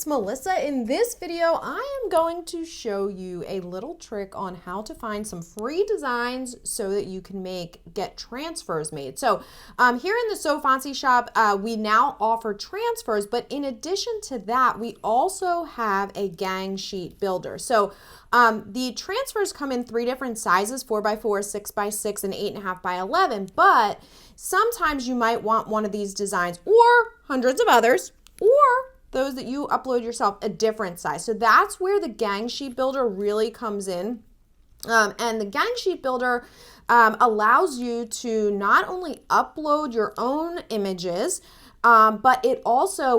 it's Melissa. In this video, I am going to show you a little trick on how to find some free designs so that you can get transfers made. So here in the So Fontsy shop, we now offer transfers, but in addition to that, we also have a gang sheet builder. So the transfers come in 3 different sizes, 4x4, 6x6, and 8.5x11, but sometimes you might want one of these designs or hundreds of others, or those that you upload yourself a different size. So that's where the gang sheet builder really comes in. And the gang sheet builder allows you to not only upload your own images, but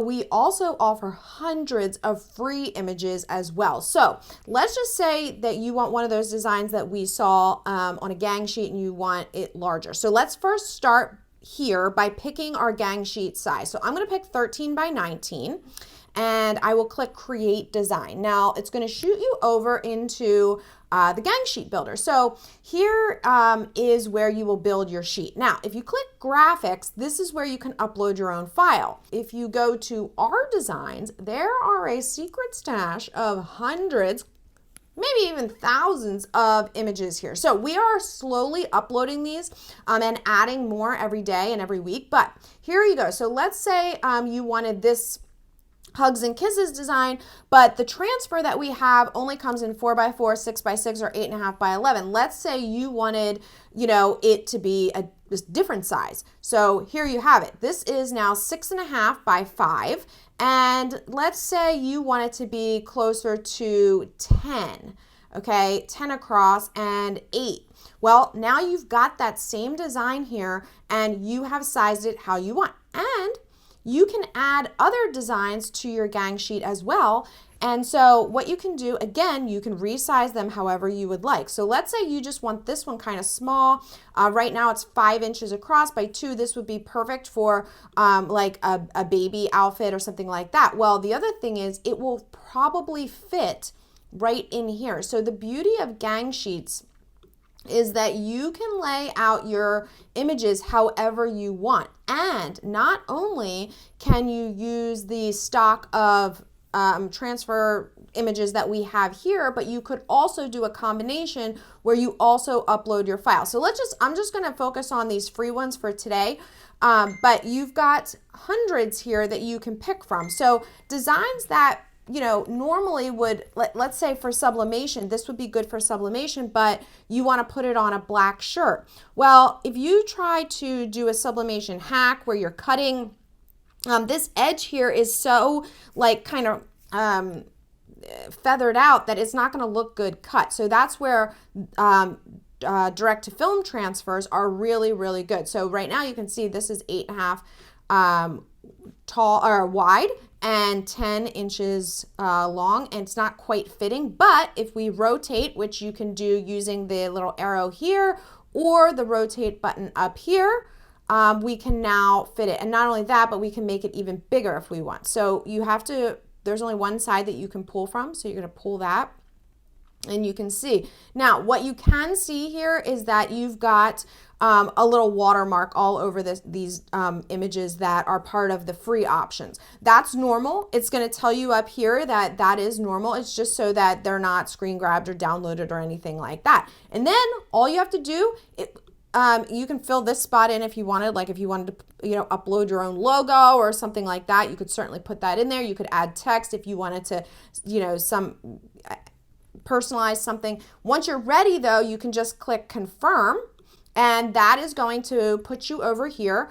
we also offer hundreds of free images as well. So let's just say that you want one of those designs that we saw on a gang sheet and you want it larger. So let's first start here by picking our gang sheet size. So I'm going to pick 13x19 and I will click create design. Now it's going to shoot you over into the gang sheet builder. So here is where you will build your sheet. Now, if you click graphics, this is where you can upload your own file. If you go to our designs, there are a secret stash of hundreds, maybe even thousands of images here. So we are slowly uploading these and adding more every day and every week. But here you go. So let's say you wanted this hugs and kisses design, but the transfer that we have only comes in 4x4, 6x6, or 8.5x11. Let's say you wanted, it to be a different size. So here you have it. This is now 6.5x5. And let's say you want it to be closer to 10, okay, 10 across and 8. Well, now you've got that same design here and you have sized it how you want. And you can add other designs to your gang sheet as well. And so what you can do, again, you can resize them however you would like. So let's say you just want this one kind of small. Right now it's 5 inches across by 2. This would be perfect for like a baby outfit or something like that. Well, the other thing is it will probably fit right in here. So the beauty of gang sheets is that you can lay out your images however you want. And not only can you use the stock of transfer images that we have here, but you could also do a combination where you also upload your file. So I'm just going to focus on these free ones for today. But you've got hundreds here that you can pick from. So designs that normally would, let's say for sublimation, this would be good for sublimation, but you want to put it on a black shirt. Well, if you try to do a sublimation hack where you're cutting, this edge here is so like kind of feathered out that it's not going to look good cut. So that's where direct to film transfers are really, really good. So right now you can see this is 8.5 tall or wide and 10 inches long, and it's not quite fitting. But if we rotate, which you can do using the little arrow here or the rotate button up here, we can now fit it. And not only that, but we can make it even bigger if we want. So there's only one side that you can pull from, so you're going to pull that. And you can see. Now, what you can see here is that you've got a little watermark all over these images that are part of the free options. That's normal. It's going to tell you up here that is normal. It's just so that they're not screen grabbed or downloaded or anything like that. And then all you have to do, you can fill this spot in if you wanted. Like if you wanted to, upload your own logo or something like that, you could certainly put that in there. You could add text if you wanted to, personalize something. Once you're ready though, you can just click confirm, and that is going to put you over here.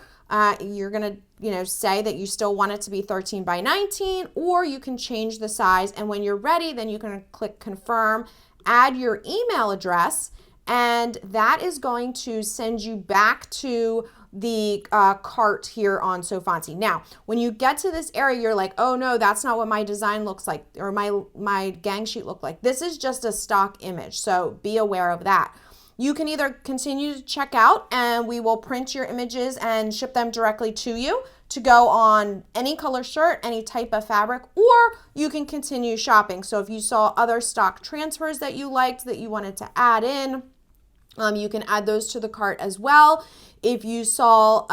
You're going to, say that you still want it to be 13x19, or you can change the size. And when you're ready, then you can click confirm, add your email address, and that is going to send you back to the cart here on So Fontsy. Now, when you get to this area, you're like, oh no, that's not what my design looks like, or my gang sheet looked like. This is just a stock image, so be aware of that. You can either continue to check out and we will print your images and ship them directly to you to go on any color shirt, any type of fabric, or you can continue shopping. So if you saw other stock transfers that you liked that you wanted to add in, You can add those to the cart as well. If you saw,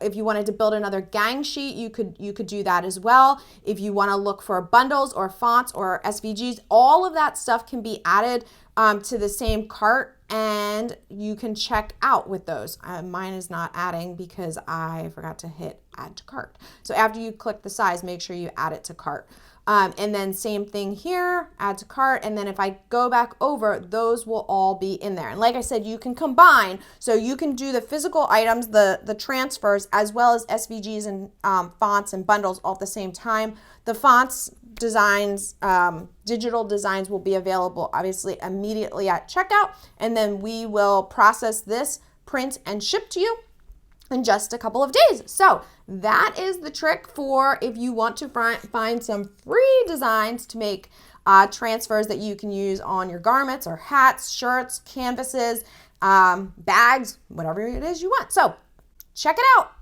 if you wanted to build another gang sheet, you could do that as well. If you want to look for bundles or fonts or SVGs, all of that stuff can be added to the same cart, and you can check out with those. Mine is not adding because I forgot to hit add to cart. So after you click the size, make sure you add it to cart. And then same thing here, add to cart. And then if I go back over, those will all be in there. And like I said, you can combine. So you can do the physical items, the transfers, as well as SVGs and fonts and bundles all at the same time. The fonts designs, digital designs will be available obviously immediately at checkout. And then we will process this, print, and ship to you in just a couple of days. So that is the trick for if you want to find some free designs to make transfers that you can use on your garments or hats, shirts, canvases, bags, whatever it is you want. So check it out.